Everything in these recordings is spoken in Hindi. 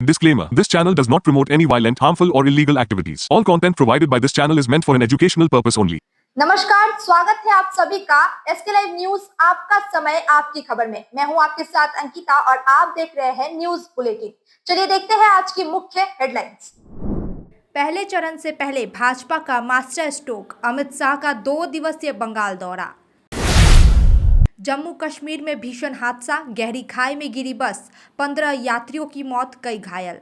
Disclaimer. This channel does not promote any violent, harmful or illegal activities. All content provided by this channel is meant for an educational purpose only. नमस्कार, स्वागत है आप सभी का एसके लाइव न्यूज आपका समय आपकी खबर में। मैं हूं आपके साथ अंकिता और आप देख रहे हैं न्यूज बुलेटिन। चलिए देखते हैं आज की मुख्य हेडलाइंस। पहले चरण से पहले भाजपा का मास्टर स्ट्रोक, अमित शाह का 2 दिवसीय बंगाल दौरा। जम्मू कश्मीर में भीषण हादसा, गहरी खाई में गिरी बस, 15 यात्रियों की मौत, कई घायल।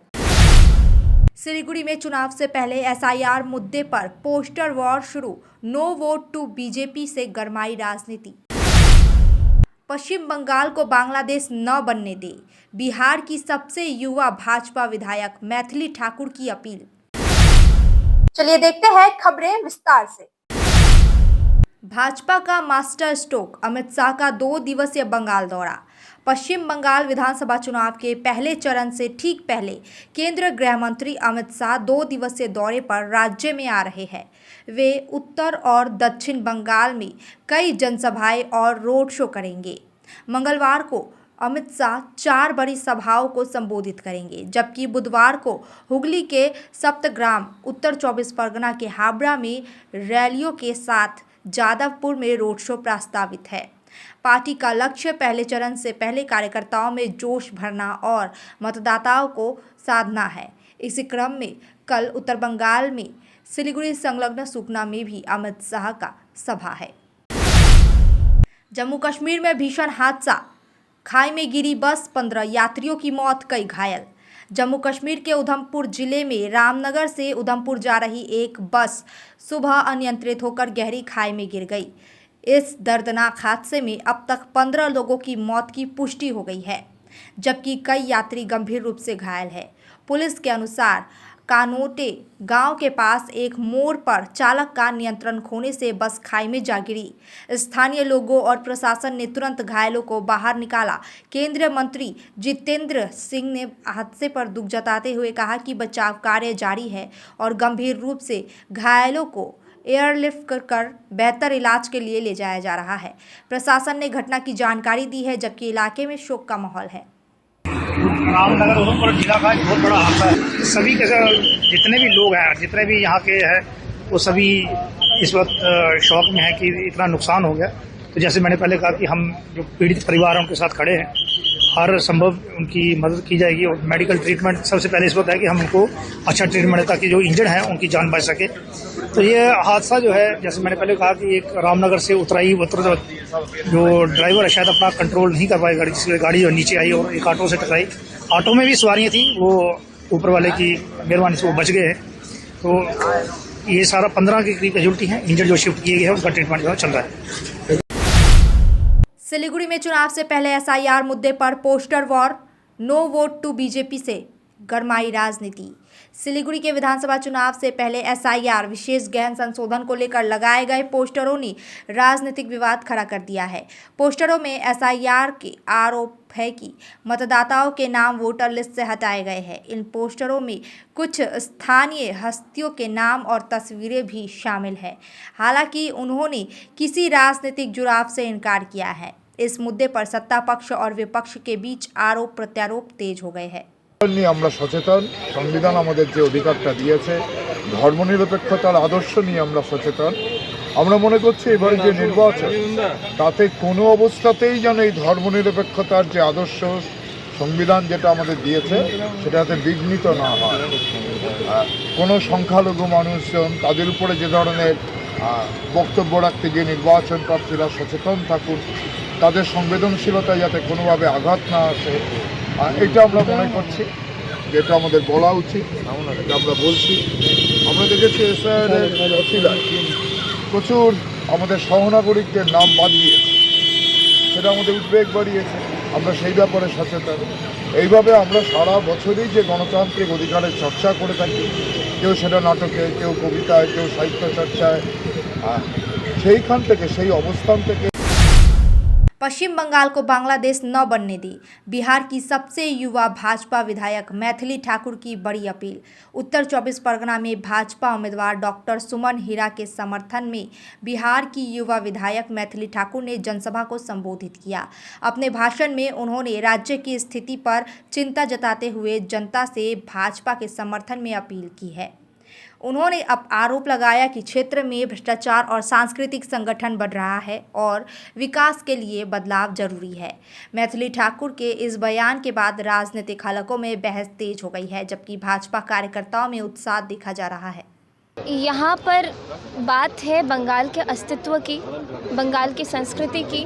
सिलीगुड़ी में चुनाव से पहले एसआईआर मुद्दे पर पोस्टर वॉर शुरू, नो वोट टू बीजेपी से गरमाई राजनीति। पश्चिम बंगाल को बांग्लादेश न बनने दे, बिहार की सबसे युवा भाजपा विधायक मैथिली ठाकुर की अपील। चलिए देखते हैं खबरें विस्तार से। भाजपा का मास्टर स्ट्रोक, अमित शाह का 2 दिवसीय बंगाल दौरा। पश्चिम बंगाल विधानसभा चुनाव के पहले चरण से ठीक पहले केंद्रीय गृह मंत्री अमित शाह 2 दिवसीय दौरे पर राज्य में आ रहे हैं। वे उत्तर और दक्षिण बंगाल में कई जनसभाएं और रोड शो करेंगे। मंगलवार को अमित शाह 4 बड़ी सभाओं को संबोधित करेंगे, जबकि बुधवार को हुगली के सप्तग्राम, उत्तर 24 परगना के हावड़ा में रैलियों के साथ जादवपुर में रोड शो प्रस्तावित है। पार्टी का लक्ष्य पहले चरण से पहले कार्यकर्ताओं में जोश भरना और मतदाताओं को साधना है। इसी क्रम में कल उत्तर बंगाल में सिलीगुड़ी संलग्न सुकना में भी अमित शाह का सभा है। जम्मू कश्मीर में भीषण हादसा, खाई में गिरी बस, 15 यात्रियों की मौत, कई घायल। जम्मू कश्मीर के उधमपुर जिले में रामनगर से उधमपुर जा रही एक बस सुबह अनियंत्रित होकर गहरी खाई में गिर गई। इस दर्दनाक हादसे में अब तक 15 लोगों की मौत की पुष्टि हो गई है, जबकि कई यात्री गंभीर रूप से घायल है। पुलिस के अनुसार कानोटे गांव के पास एक मोड़ पर चालक का नियंत्रण खोने से बस खाई में जा गिरी। स्थानीय लोगों और प्रशासन ने तुरंत घायलों को बाहर निकाला। केंद्रीय मंत्री जितेंद्र सिंह ने हादसे पर दुख जताते हुए कहा कि बचाव कार्य जारी है और गंभीर रूप से घायलों को एयरलिफ्ट कर बेहतर इलाज के लिए ले जाया जा रहा है। प्रशासन ने घटना की जानकारी दी है, जबकि इलाके में शोक का माहौल है। रामनगर उधमपुर जिला का एक बहुत बड़ा हादसा है। सभी के जितने भी लोग हैं, जितने भी यहाँ के हैं, वो सभी इस वक्त शौक में है कि इतना नुकसान हो गया। तो जैसे मैंने पहले कहा कि हम जो पीड़ित परिवार हैं उनके साथ खड़े हैं, हर संभव उनकी मदद की जाएगी और मेडिकल ट्रीटमेंट सबसे पहले इस वक्त है कि हम उनको अच्छा ट्रीटमेंट है ताकि जो इंजर्ड हैं उनकी जान बच सके। तो ये हादसा जो है, जैसे मैंने पहले कहा कि एक रामनगर से जो ड्राइवर है शायद अपना कंट्रोल नहीं कर पाए गाड़ी, इसलिए गाड़ी जो नीचे आई और एक ऑटो से टकराई। ऑटो में भी सवारियां थी, वो ऊपर वाले की मेहरबानी से वो बच गए हैं। तो ये सारा 15 के करीब कैजुअल्टी है। इंजर्ड जो शिफ्ट किए गए हैं उनका ट्रीटमेंट जो चल रहा है। सिलीगुड़ी में चुनाव से पहले एसआईआर मुद्दे पर poster war, no vote to BJP से गरमाई राजनीति। सिलीगुड़ी के विधानसभा चुनाव से पहले एसआईआर विशेष गहन संशोधन को लेकर लगाए गए पोस्टरों ने राजनीतिक विवाद खड़ा कर दिया है। पोस्टरों में एसआईआर के आरोप है कि मतदाताओं के नाम वोटर लिस्ट से हटाए गए हैं। इन पोस्टरों में कुछ स्थानीय हस्तियों के नाम और तस्वीरें भी शामिल हैं। हालांकि उन्होंने किसी राजनीतिक जुड़ाव से इनकार किया है। इस मुद्दे पर सत्ता पक्ष और विपक्ष के बीच आरोप प्रत्यारोप तेज हो गए हैं। নিয়ে আমরা সচেতন, সংবিধান আমাদের যে অধিকারটা দিয়েছে, ধর্মনিরপেক্ষতার আদর্শ নিয়ে আমরা সচেতন। আমরা মনে করছি এবারে যে নির্বাচন, তাতে কোনো অবস্থাতেই যেন এই ধর্মনিরপেক্ষতার যে আদর্শ সংবিধান যেটা আমাদের দিয়েছে সেটাতে বিঘ্নিত না হয়। কোনো সংখ্যালঘু মানুষজন তাদের উপরে যে ধরনের বক্তব্য রাখতে গিয়ে নির্বাচন প্রার্থীরা সচেতন থাকুন, তাদের সংবেদনশীলতা যাতে কোনোভাবে আঘাত না আসে, এটা আমরা মনে করছি যে এটা আমাদের বলা উচিত। এটা আমরা বলছি। আমরা দেখেছি এসআইআর অছিলায় প্রচুর আমাদের সহনাগরিকদের নাম বাদ দিয়েছে, সেটা আমাদের উদ্বেগ বাড়িয়েছে। আমরা সেই ব্যাপারে সচেতন। এইভাবে আমরা সারা বছরই যে গণতান্ত্রিক অধিকারের চর্চা করে থাকি, কেউ সেটা নাটকে, কেউ কবিতায়, কেউ সাহিত্য চর্চায়, সেইখান থেকে, সেই অবস্থান থেকে। पश्चिम बंगाल को बांग्लादेश न बनने दी, बिहार की सबसे युवा भाजपा विधायक मैथिली ठाकुर की बड़ी अपील। उत्तर 24 परगना में भाजपा उम्मीदवार डॉक्टर सुमन हीरा के समर्थन में बिहार की युवा विधायक मैथिली ठाकुर ने जनसभा को संबोधित किया। अपने भाषण में उन्होंने राज्य की स्थिति पर चिंता जताते हुए जनता से भाजपा के समर्थन में अपील की है। उन्होंने अब आरोप लगाया कि क्षेत्र में भ्रष्टाचार और सांस्कृतिक संगठन बढ़ रहा है और विकास के लिए बदलाव जरूरी है। मैथिली ठाकुर के इस बयान के बाद राजनीतिक हलकों में बहस तेज हो गई है, जबकि भाजपा कार्यकर्ताओं में उत्साह देखा जा रहा है। यहाँ पर बात है बंगाल के अस्तित्व की, बंगाल की संस्कृति की,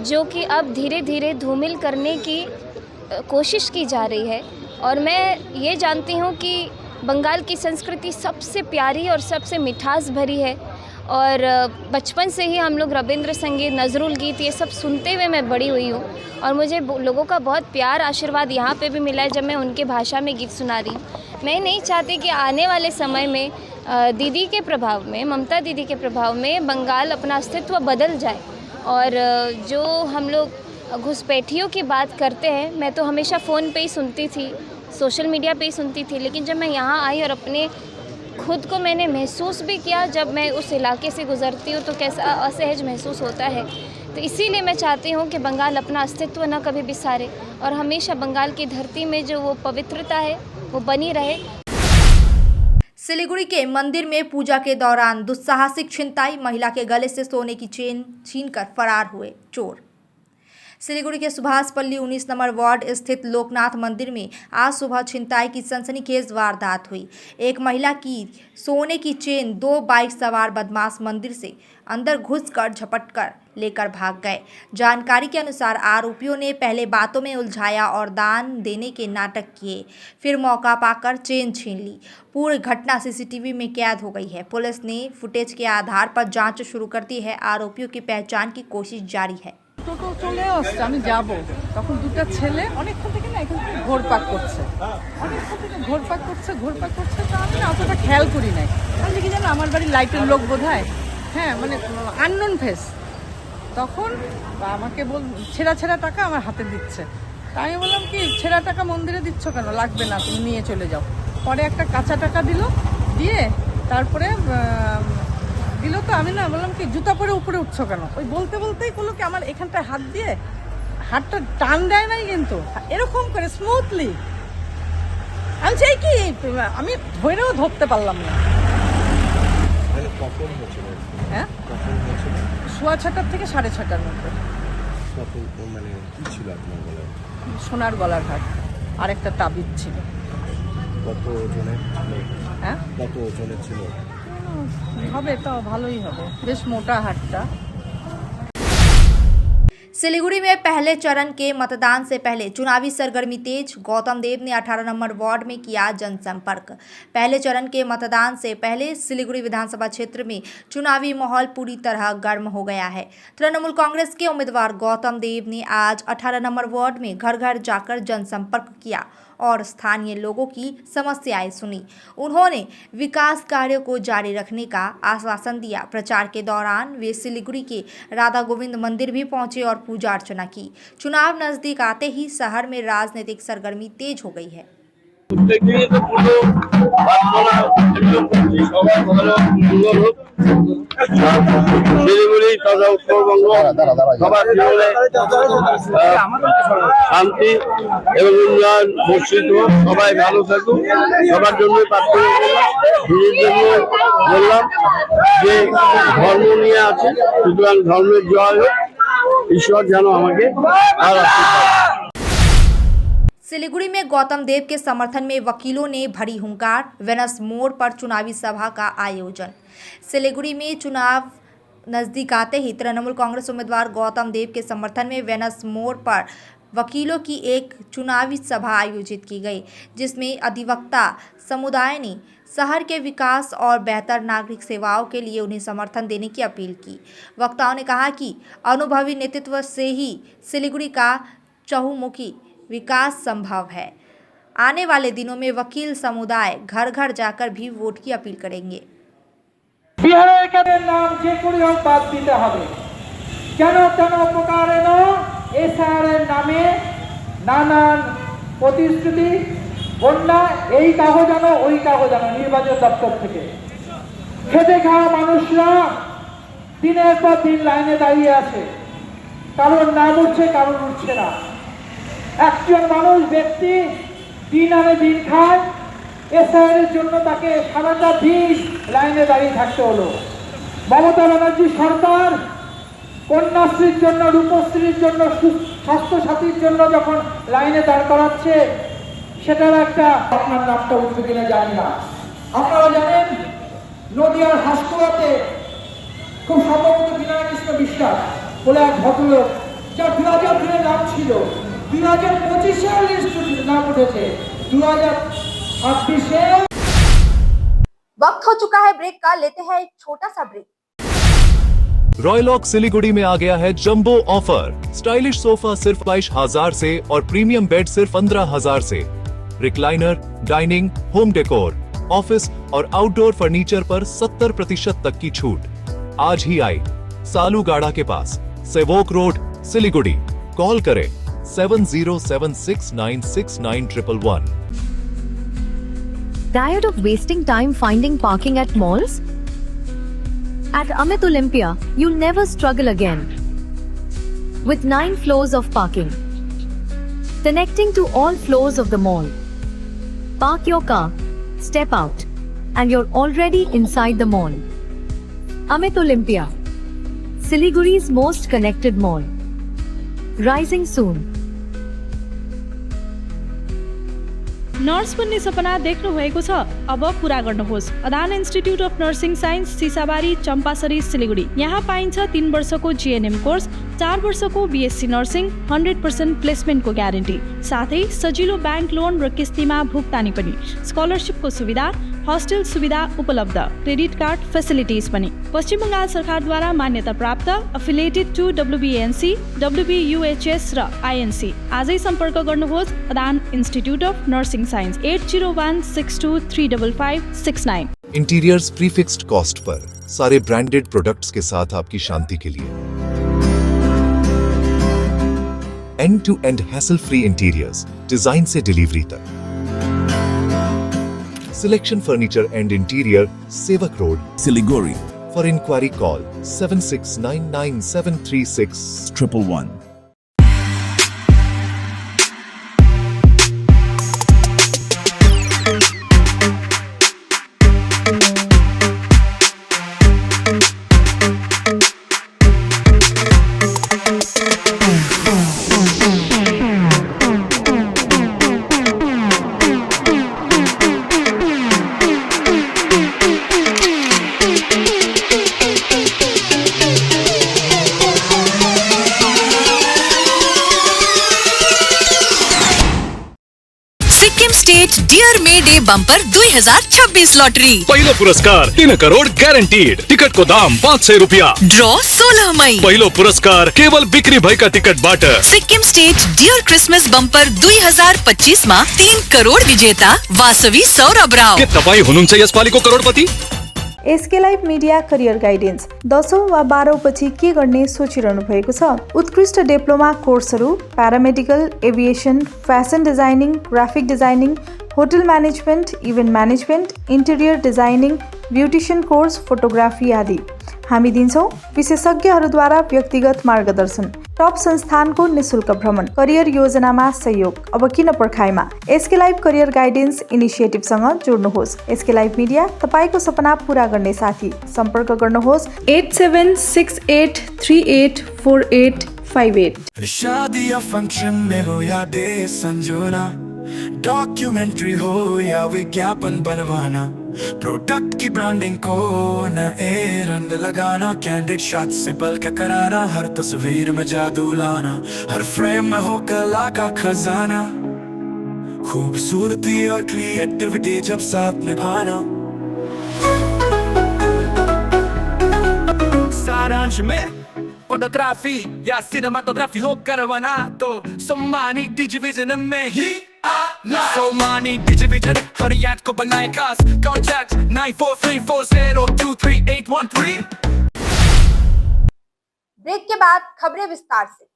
जो कि अब धीरे धीरे धूमिल करने की कोशिश की जा रही है। और मैं ये जानती हूँ कि बंगाल की संस्कृति सबसे प्यारी और सबसे मिठास भरी है। और बचपन से ही हम लोग रविंद्र संगीत, नजरुल गीत ये सब सुनते हुए मैं बड़ी हुई हूँ और मुझे लोगों का बहुत प्यार आशीर्वाद यहाँ पे भी मिला है जब मैं उनके भाषा में गीत सुना रही हूँ। मैं नहीं चाहती कि आने वाले समय में दीदी के प्रभाव में, ममता दीदी के प्रभाव में बंगाल अपना अस्तित्व बदल जाए। और जो हम लोग घुसपैठियों की बात करते हैं, मैं तो हमेशा फ़ोन पे ही सुनती थी, सोशल मीडिया पे ही सुनती थी, लेकिन जब मैं यहाँ आई और अपने खुद को मैंने महसूस भी किया, जब मैं उस इलाके से गुज़रती हूँ तो कैसा असहज महसूस होता है। तो इसीलिए मैं चाहती हूँ कि बंगाल अपना अस्तित्व न कभी बिसारे और हमेशा बंगाल की धरती में जो वो पवित्रता है वो बनी रहे। सिलीगुड़ी के मंदिर में पूजा के दौरान दुस्साहसिक छिनताई, महिला के गले से सोने की चेन छीनकर फरार हुए चोर। सिलीगुड़ी के सुभाषपल्ली 19 नंबर वार्ड स्थित लोकनाथ मंदिर में आज सुबह छिनताई की सनसनीखेज वारदात हुई। एक महिला की सोने की चेन 2 बाइक सवार बदमाश मंदिर से अंदर घुसकर झपटकर लेकर भाग गए। जानकारी के अनुसार आरोपियों ने पहले बातों में उलझाया और दान देने के नाटक किए, फिर मौका पाकर चेन छीन ली। पूरी घटना सीसीटीवी में कैद हो गई है। पुलिस ने फुटेज के आधार पर जांच शुरू कर दी है। आरोपियों की पहचान की कोशिश जारी है। টোটো চলে আসছে, আমি যাব, তখন দুটো ছেলে অনেকক্ষণ থেকে না এখান থেকে ঘোরপাক করছে, তো আমি না অতটা খেয়াল করি নাই। আমি কি জানো আমার বাড়ির লাইটের লোক বোধহয়, হ্যাঁ মানে আননোন ফেস। তখন আমাকে ছেঁড়া ছেঁড়া টাকা আমার হাতে দিচ্ছে। তাই আমি বললাম কি ছেঁড়া টাকা মন্দিরে দিচ্ছ কেন, লাগবে না, তুমি নিয়ে চলে যাও। পরে একটা কাঁচা টাকা দিল, দিয়ে তারপরে দিল। তো আমি না বললাম কি জুতা পরে উপরে উঠছো কেন, ওই বলতে বলতেই বললো কি আমার এখানটায় হাত দিয়ে, হাতটা টান দেয় নাই কিন্তু এরকম করে স্মুথলি। আমি চাই কি আমি ধরেও ধরতে পারলাম না। হ্যাঁ 6:30 থেকে 6:30টার মধ্যে। সোনার গলার হার আর একটা তাবিজ ছিল। হ্যাঁ কত ওজনের ছিল হবে, তো ভালোই হবে, বেশ মোটা হাটটা। सिलीगुड़ी में पहले चरण के मतदान से पहले चुनावी सरगर्मी तेज। गौतम देव ने 18 नंबर वार्ड में किया जनसंपर्क। पहले चरण के मतदान से पहले सिलीगुड़ी विधानसभा क्षेत्र में चुनावी माहौल पूरी तरह गर्म हो गया है। तृणमूल कांग्रेस के उम्मीदवार गौतम देव ने आज 18 नंबर वार्ड में घर घर जाकर जनसंपर्क किया और स्थानीय लोगों की समस्याएं सुनी। उन्होंने विकास कार्यों को जारी रखने का आश्वासन दिया। प्रचार के दौरान वे सिलीगुड़ी के राधा गोविंद मंदिर भी पहुंचे और पूजा अर्चना की। चुनाव नजदीक आते ही शहर में राजनीतिक सरगर्मी तेज हो गई है। শিলিগুড়ি তথা উত্তরবঙ্গ সবার জীবনে শান্তি এবং উন্নয়ন বর্ষিত হোক, সবাই ভালো থাকুক, সবার জন্য প্রার্থনা করলাম। নিজের জন্য বললাম যে ধর্ম নিয়ে আছে, সুতরাং ধর্মের জয় হোক, ঈশ্বর যেন আমাকে আর सिलीगुड़ी में गौतम देव के समर्थन में वकीलों ने भरी हुंकार। वेनस मोड़ पर चुनावी सभा का आयोजन। सिलीगुड़ी में चुनाव नजदीक आते ही तृणमूल कांग्रेस उम्मीदवार गौतम देव के समर्थन में वेनस मोड़ पर वकीलों की एक चुनावी सभा आयोजित की गई, जिसमें अधिवक्ता समुदाय ने शहर के विकास और बेहतर नागरिक सेवाओं के लिए उन्हें समर्थन देने की अपील की। वक्ताओं ने कहा कि अनुभवी नेतृत्व से ही सिलीगुड़ी का चहुमुखी विकास संभव है। आने वाले दिनों में वकील समुदाय घर घर जाकर भी वोट की अपील करेंगे। बिहारेर नाम जे करे होक बात दिते हबे। কেন কেন প্রকারেণ এসআরের নামে নানান প্রতিশ্রুতি বন্যা, এই কাগজ আনো ওই কাগজ আনো নির্বাচন দপ্তর থেকে। খেটে খাওয়া মানুষরা দিনের পর দিন লাইনে দাঁড়িয়ে আছে, কারোর নাম উঠছে কারোর উঠছে না। একজন মানুষ ব্যক্তি দিন আনে দিন খায়, এসআইয়ের জন্য তাকে সারাটা দিন লাইনে দাঁড়িয়ে থাকতে হলো। মমতা ব্যানার্জি সরকার কন্যাশ্রীর জন্য, রূপশ্রীর জন্য, স্বাস্থ্যসাথীর জন্য যখন লাইনে দাঁড় করাচ্ছে, সেটার একটা আপনার নামটা উঠবে কিনা জানি না। আপনারা জানেন নদিয়ার হাসপাতালে খুব সম্ভবত বিনয় কৃষ্ণ বিশ্বাস বলে এক ভদ্রলোক, যার 2002 নাম ছিল, 2025 লিস্টে নাম उठेছে, 2026 वक्त हो चुका है ब्रेक का, लेते हैं एक छोटा सा ब्रेक। रॉयलॉक सिलीगुड़ी में आ गया है जंबो ऑफर। स्टाइलिश सोफा सिर्फ 22,000 से और प्रीमियम बेड सिर्फ 15,000 से। Recliner, dining, home decor, office और आउटडोर फर्नीचर पर 70% तक की छूट। आज ही आए सालूगाड़ा के पास, सेवोक रोड, सिलीगुड़ी। कॉल करें 7076969111। Tired of wasting time finding parking at malls? At Amit Olympia, you'll never struggle again. With 9 floors of parking, connecting to all floors of the mall. Park your car, step out, and you're already inside the mall. Amit Olympia, Siliguri's most connected mall. Rising soon. Nurse बन्ने सपना देख्नु भएको छ? अब पूरा गर्नुहोस्। Adan institute of nursing science, Sisabari, Champasari, Siliguri. यहाँ पाइन्छ 3 वर्षको जीएनएम कोर्स, 4 वर्षको बीएससी नर्सिङ, 100% प्लेसमेन्टको ग्यारेन्टी, साथै सजिलो ब्याङ्क लोन र किस्तीमा भुक्तानी पनि। स्कलरसिपको सुविधा, हस्टेल सुविधा उपलब्ध, क्रेडिट कार्ड फेसिलिटिज पनि। पश्चिम बङ्गाल सरकारद्वारा मान्यता प्राप्त, एफिलिएटेड टु WBNC, WBUHS र INC। आजै सम्पर्क गर्नुहोस् Adan institute of nursing science, 8016235569। Interiors prefixed cost पर, सारे ब्रांडेड प्रोडक्ट्स के साथ आपकी शांति के लिए। End to end hassle free interiors, design से डिलीवरी तक। Selection Furniture and Interior, Sevak Road, Siliguri. For inquiry call 7699736111. Dear May Day bumper 2026 lottery. पहिलो पुरस्कार 3 करोड़ गारंटीड। टिकट को दाम 500 रुपया। ड्रॉ 16 मई। पहिलो पुरस्कार केवल बिक्री भएका टिकटबाट। Sikkim state dear Christmas bumper 2025 मा 3 करोड़ विजेता वासवी सौरभ राव। के तपाई हुनुहुन्छ यसपालिको करोडपति? SK live media career guidance. 10औं वा 12औं पछि के गर्ने सोचिरहनु भएको छ? उत्कृष्ट डिप्लोमा कोर्सहरू, paramedical, aviation, fashion designing, graphic designing, hotel management, event management, interior designing, beautician course, photography आदि। हामी दिन्छौँ विशेषज्ञहरूद्वारा व्यक्तिगत मार्गदर्शन, टप संस्थानको निशुल्क भ्रमण, करियर योजनामा सहयोग। अब किन पर्खाइमा? एसके लाइभ करियर गाइडेन्स इनिसिएटिभसँग जोड्नुहोस्। एसके लाइभ मिडिया, तपाईको सपना पूरा गर्ने साथी। सम्पर्क गर्नुहोस् 8768384858। शादी या फंक्शन में हो या डे संजोना, डॉक्यूमेंट्री हो या विज्ञापन बनवाना, प्रोडक्ट की ब्रांडिंग को न रंग लगाना, कैंडिड शॉट से पल के कराना, हर तस्वीर में जादू लाना, हर फ्रेम में हो कला का खजाना, खूबसूरती और क्रिएटिविटी जब साथ निभाना। सारांश में फोटोग्राफी या सिनेमाटोग्राफी हो करवाना तो सोमानी डिजिविजन में ही आना। सोमानी डिजिविजन हर याद को बनाए खास। कॉन्टैक्ट 9434023813। ब्रेक के बाद खबरें विस्तार से।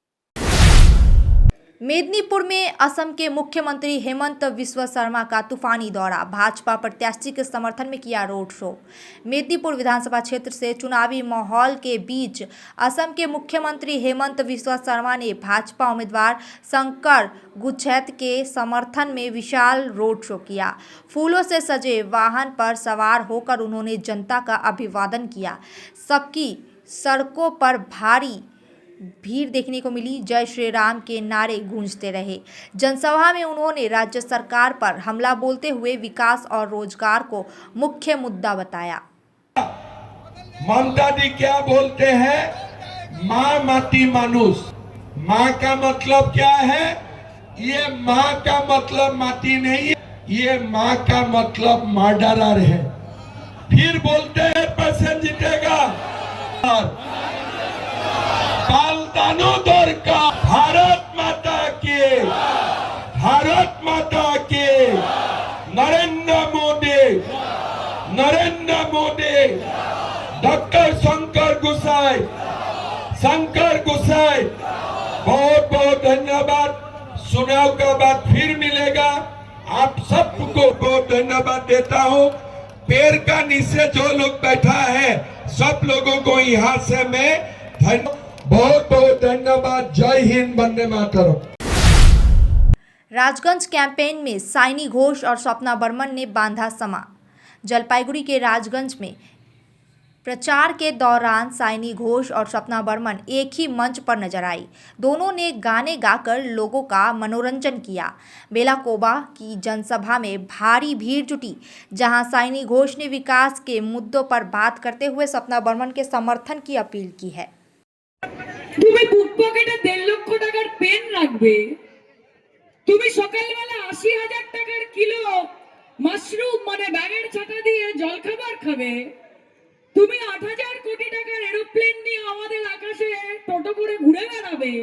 मेदिनीपुर में असम के मुख्यमंत्री हेमंत बिस्वा शर्मा का तूफानी दौरा, भाजपा प्रत्याशी के समर्थन में किया रोड शो। मेदिनीपुर विधानसभा क्षेत्र से चुनावी माहौल के बीच असम के मुख्यमंत्री हेमंत बिस्वा शर्मा ने भाजपा उम्मीदवार शंकर गुच्छैत के समर्थन में विशाल रोड शो किया। फूलों से सजे वाहन पर सवार होकर उन्होंने जनता का अभिवादन किया। सबकी सड़कों पर भारी भीड़ देखने को मिली। जय श्री राम के नारे गूंजते रहे। जनसभा में उन्होंने राज्य सरकार पर हमला बोलते हुए विकास और रोजगार को मुख्य मुद्दा बताया। ममता जी क्या बोलते हैं? माँ माटी मानुष। माँ का मतलब क्या है? ये माँ का मतलब माटी नहीं है, ये माँ का मतलब मर्डरर है। फिर बोलते हैं परसेंट जीतेगा। दानोदर का भारत माता के, भारत माता के, नरेंद्र मोदी, डॉक्टर शंकर गुसाई, बहुत बहुत धन्यवाद। चुनाव का बाद फिर मिलेगा। आप सबको बहुत धन्यवाद देता हूँ। पेड़ का नीचे जो लोग बैठा है सब लोगों को यहाँ से मैं बहुत बहुत धन्यवाद। जय हिंद, वंदे मातरम। राजगंज कैंपेन में साइनी घोष और स्वप्ना बर्मन ने बांधा समा। जलपाईगुड़ी के राजगंज में प्रचार के दौरान साइनी घोष और स्वप्ना बर्मन एक ही मंच पर नजर आई। दोनों ने गाने गाकर लोगों का मनोरंजन किया। बेलाकोबा की जनसभा में भारी भीड़ जुटी, जहां साइनी घोष ने विकास के मुद्दों पर बात करते हुए स्वप्ना बर्मन के समर्थन की अपील की है। তুমি বুক পকেটে 1.5 লক্ষ টাকার পেন রাখবে, তুমি সকালবেলা 80,000 টাকার কিলো মাশরুম মানে ব্যাগের ছাতা দিয়ে জলখাবার খাবে, তুমি 8,000 কোটি টাকার এরোপ্লেন নিয়ে আমাদের আকাশে টোটো করে ঘুরে বেড়াবে,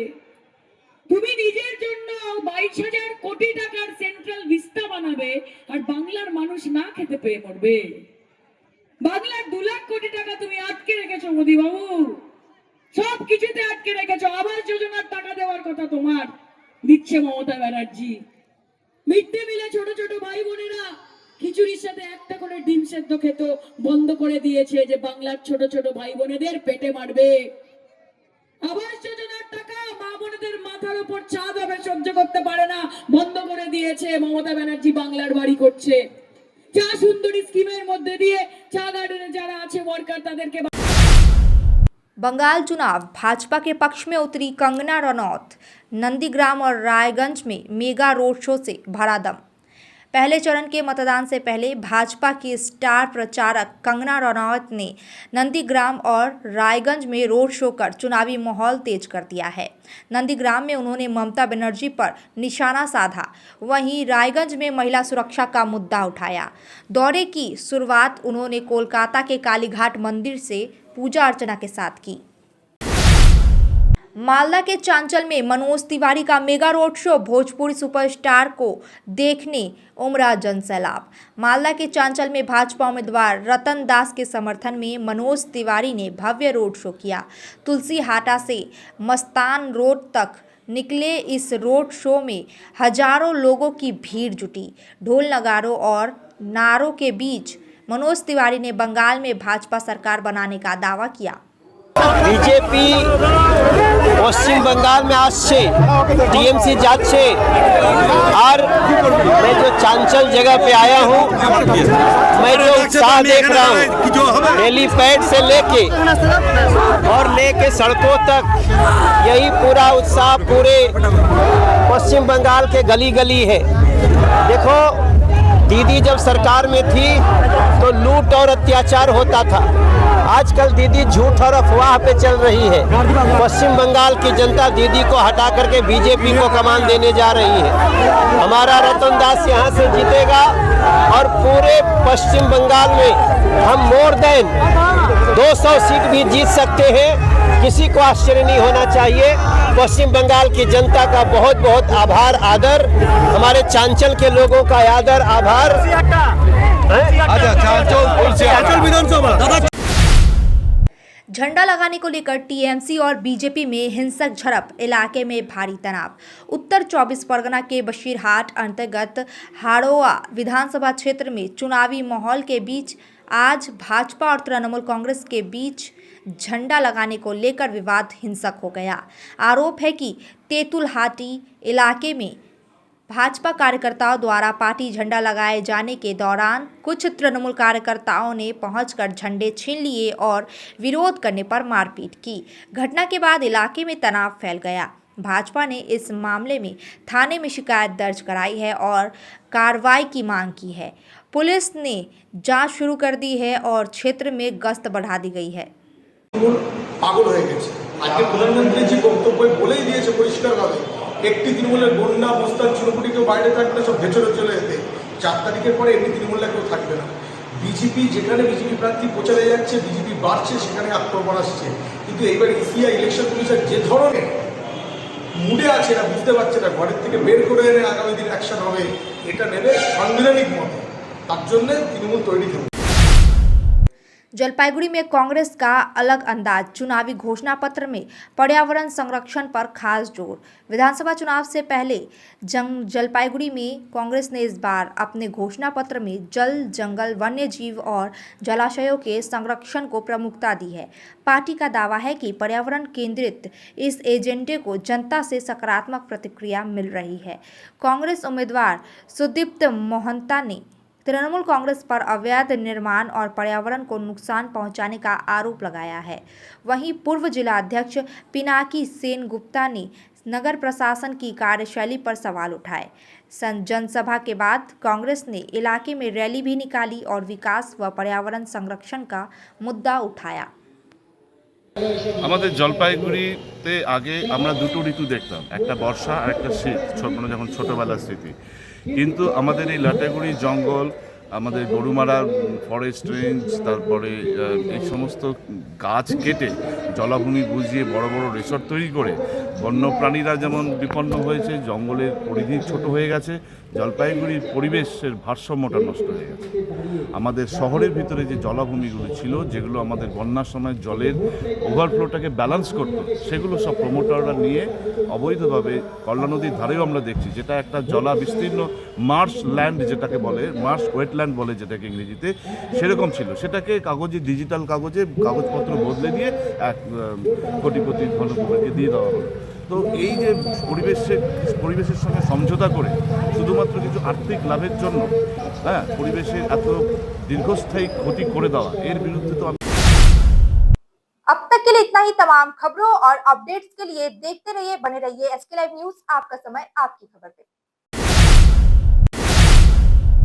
তুমি নিজের জন্য 22,000 কোটি টাকার সেন্ট্রাল ভিস্তা বানাবে আর বাংলার মানুষ না খেতে পেয়ে মরবে। বাংলার 2 লাখ কোটি টাকা তুমি আটকে রেখেছো মোদি বাবু, সব কিছুতে আটকে রেখেছো। আবাস যোজনার টাকা দেওয়ার কথা তোমার দিচ্ছে মমতা ব্যানার্জি। মিড ডে মিলে ছোট ছোট ভাই বোনেরা খিচুড়ির সাথে একটা করে ডিম সেদ্ধ খেত বন্ধ করে দিয়েছে, যে বাংলার ছোট ছোট ভাই বোনেদের পেটে মারবে। আবাস যোজনার টাকা মা বোনেদের মাথার উপর ছাদ হবে সহ্য করতে পারে না, বন্ধ করে দিয়েছে মমতা ব্যানার্জি। বাংলার বাড়ি করছে। চা সুন্দরী স্কিমের মধ্যে দিয়ে চা গার্ডেনে যারা আছে ওয়ার্কার তাদেরকে। बंगाल चुनाव, भाजपा के पक्ष में उतरी कंगना रनौत। नंदीग्राम और रायगंज में मेगा रोड शो से भरा दम। पहले चरण के मतदान से पहले भाजपा की स्टार प्रचारक कंगना रनौत ने नंदीग्राम और रायगंज में रोड शो कर चुनावी माहौल तेज कर दिया है। नंदीग्राम में उन्होंने ममता बनर्जी पर निशाना साधा, वहीं रायगंज में महिला सुरक्षा का मुद्दा उठाया। दौरे की शुरुआत उन्होंने कोलकाता के कालीघाट मंदिर से पूजा अर्चना के साथ की। मालदा के चांचल में मनोज तिवारी का mega road show, Bhojpuri superstar को देखने उमड़ा जनसैलाब। मालदा के चांचल में भाजपा उम्मीदवार रतन दास के समर्थन में मनोज तिवारी ने भव्य रोड शो किया। तुलसी हाटा से मस्तान रोड तक निकले इस रोड शो में हजारों लोगों की भीड़ जुटी। ढोल नगारों और नारों के बीच मनोज तिवारी ने बंगाल में भाजपा सरकार बनाने का दावा किया। बीजेपी पश्चिम बंगाल में আসছে, टीएमसी যাচ্ছে। और मैं जो चांचल जगह पे आया हूँ, मैं जो उत्साह देख रहा हूँ, हेलीपैड से लेके और लेके सड़कों तक, यही पूरा उत्साह पूरे पश्चिम बंगाल के गली गली है। देखो, दीदी जब सरकार में थी तो लूट और अत्याचार होता था। आजकल दीदी झूठ और अफवाह पे चल रही है। पश्चिम बंगाल की जनता दीदी को हटा करके बीजेपी को कमान देने जा रही है। हमारा रतन दास यहाँ से जीतेगा और पूरे पश्चिम बंगाल में हम मोर देन 200 सीट भी जीत सकते हैं। किसी को आश्चर्य नहीं होना चाहिए। पश्चिम बंगाल की जनता का बहुत बहुत आभार, आदर। हमारे चांचल के लोगों का आदर, आभार। झंडा लगाने को लेकर टीएमसी और बीजेपी में हिंसक झड़प, इलाके में भारी तनाव। उत्तर 24 परगना के बशीरहाट अंतर्गत हाड़ोआ विधानसभा क्षेत्र में चुनावी माहौल के बीच आज भाजपा और तृणमूल कांग्रेस के बीच झंडा लगाने को लेकर विवाद हिंसक हो गया। आरोप है कि तेतुलहाटी इलाके में भाजपा कार्यकर्ताओं द्वारा पार्टी झंडा लगाए जाने के दौरान कुछ तृणमूल कार्यकर्ताओं ने पहुंचकर झंडे छीन लिए और विरोध करने पर मारपीट की। घटना के बाद इलाके में तनाव फैल गया। भाजपा ने इस मामले में थाने में शिकायत दर्ज कराई है और कार्रवाई की मांग की है। पुलिस ने जांच शुरू कर दी है और क्षेत्र में गश्त बढ़ा दी गई है। পাগল হয়ে গেছে। আজকে প্রধানমন্ত্রী যে বক্তব্য বলেই দিয়েছে পরিষ্কারভাবে, একটি তৃণমূলের বন্যা বস্তার চুনোপুটি কেউ বাইরে থাকবে না, সব ভেতরে চলে যেতে। 4 তারিখের পরে এমনি তৃণমূলরা কেউ থাকবে না। বিজেপি যেখানে বিজেপি প্রার্থী প্রচারে যাচ্ছে, বিজেপি বাড়ছে, সেখানে আক্রমণ আসছে। কিন্তু এইবার ইসিআই ইলেকশন কমিশন যে ধরনের মুডে আছে না, বুঝতে পারছে না, ঘরের থেকে বের করে এনে আগামী দিন অ্যাকশন হবে, এটা নেবে সাংবিধানিক মতে। তার জন্য তৃণমূল তৈরি থাকবে। जलपाईगुड़ी में कांग्रेस का अलग अंदाज, चुनावी घोषणा पत्र में पर्यावरण संरक्षण पर खास जोर। विधानसभा चुनाव से पहले जलपाईगुड़ी में कांग्रेस ने इस बार अपने घोषणा पत्र में जल, जंगल, वन्य जीव और जलाशयों के संरक्षण को प्रमुखता दी है। पार्टी का दावा है कि पर्यावरण केंद्रित इस एजेंडे को जनता से सकारात्मक प्रतिक्रिया मिल रही है। कांग्रेस उम्मीदवार सुदीप्त मोहंता ने तृणमूल कांग्रेस पर अवैध निर्माण और पर्यावरण को नुकसान पहुंचाने का आरोप लगाया है। वहीं पूर्व जिला अध्यक्ष पिनाकी सेन गुप्ता ने नगर प्रशासन की कार्यशैली पर सवाल उठाए। जनसभा के बाद कांग्रेस ने इलाके में रैली भी निकाली और विकास व पर्यावरण संरक्षण का मुद्दा उठाया। আমাদের জলপাইগুড়িতে আগে আমরা দুটো ঋতু দেখতাম, একটা বর্ষা আর একটা শীত, যখন ছোটোবেলার স্মৃতি। কিন্তু আমাদের এই লাটাগুড়ি জঙ্গল, আমাদের গরুমারা ফরেস্ট রেঞ্জ, তারপরে এই সমস্ত গাছ কেটে জলাভূমি বুঝিয়ে বড় বড় রিসর্ট তৈরি করে বন্যপ্রাণীরা যেমন বিপন্ন হয়েছে, জঙ্গলের পরিধি ছোট হয়ে গেছে, জলপাইগুড়ির পরিবেশের ভারসাম্যটা নষ্ট হয়ে গেছে। আমাদের শহরের ভিতরে যে জলাভূমিগুলো ছিল, যেগুলো আমাদের বন্যার সময় জলের ওভারফ্লোটাকে ব্যালেন্স করতো, সেগুলো সব প্রমোটাররা নিয়ে অবৈধভাবে কল্লা নদীর ধারেও আমরা দেখছি, যেটা একটা জলা বিস্তীর্ণ মার্শ ল্যান্ড যেটাকে বলে, মার্শ ওয়েটল্যান্ড বলে যেটাকে ইংরেজিতে, সেরকম ছিল। সেটাকে কাগজে, ডিজিটাল কাগজে কাগজপত্র বদলে দিয়ে এক কোটিপতি ধনকুবেরকে দিয়ে দেওয়া হলো। তো এই যে পরিবেশের সঙ্গে সমঝোতা করে শুধুমাত্র কিছু আর্থিক লাভের জন্য পরিবেশের এত দীর্ঘস্থায়ী ক্ষতি করে দেওয়া, এর বিরুদ্ধে তো अब तक के लिए इतना ही। तमाम खबरों और अपडेट्स के लिए देखते रहिए, बने रहिए SK लाइव न्यूज। आपका समय, आपकी खबर पे।